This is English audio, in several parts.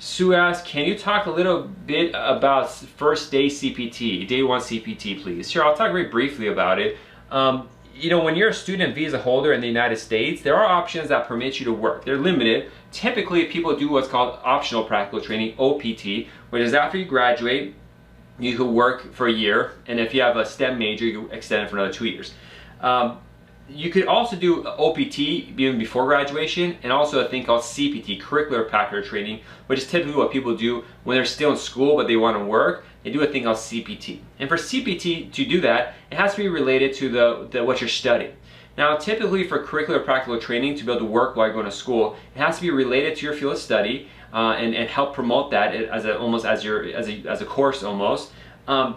Sue asks, can you talk a little bit about first day CPT, day one CPT, please? Sure, I'll talk very briefly about it. You know, when you're a student visa holder in the United States, there are options that permit you to work. They're limited. Typically, people do what's called optional practical training, OPT, which is after you graduate, you can work for a year, and if you have a STEM major, you can extend it for another 2 years. You could also do OPT even before graduation, and also a thing called CPT, curricular practical training, which is typically what people do when they're still in school but they want to work. They do a thing called CPT. And for CPT to do that, it has to be related to what you're studying. Now, typically for curricular practical training, to be able to work while you're going to school, it has to be related to your field of study and help promote that as a course almost.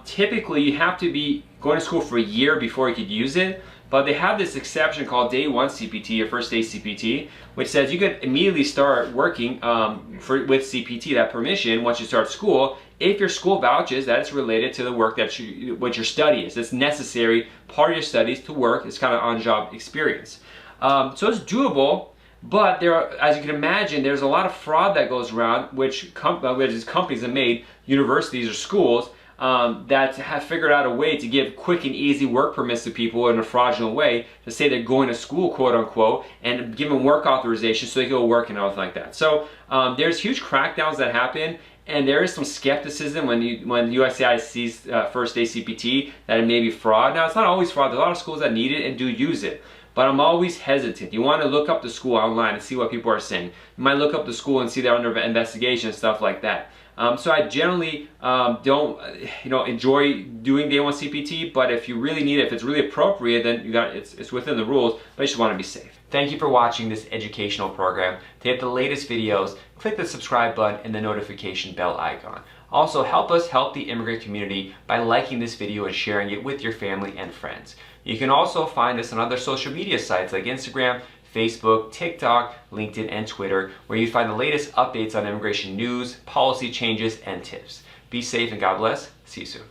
Typically, you have to be going to school for a year before you could use it. But they have this exception called day one CPT, or first day CPT, which says you could immediately start working with CPT, that permission, once you start school, if your school vouches that it's related to the work that what your study is. It's necessary part of your studies to work. It's kind of on-job experience. So it's doable, but there are, as you can imagine, there's a lot of fraud that goes around, which companies have made, universities or schools, that have figured out a way to give quick and easy work permits to people in a fraudulent way to say they're going to school, quote unquote, and give them work authorization so they can go work and everything like that. So there's huge crackdowns that happen, and there is some skepticism when USCIS sees first day CPT that it may be fraud. Now, it's not always fraud. There's a lot of schools that need it and do use it. But I'm always hesitant. You want to look up the school online and see what people are saying. You might look up the school and see they're under investigation and stuff like that. So I generally don't, enjoy doing day one CPT. But if you really need it, if it's really appropriate, then it's within the rules. But you just want to be safe. Thank you for watching this educational program. To get the latest videos, click the subscribe button and the notification bell icon. Also, help us help the immigrant community by liking this video and sharing it with your family and friends. You can also find us on other social media sites like Instagram, Facebook, TikTok, LinkedIn, and Twitter, where you find the latest updates on immigration news, policy changes, and tips. Be safe and God bless. See you soon.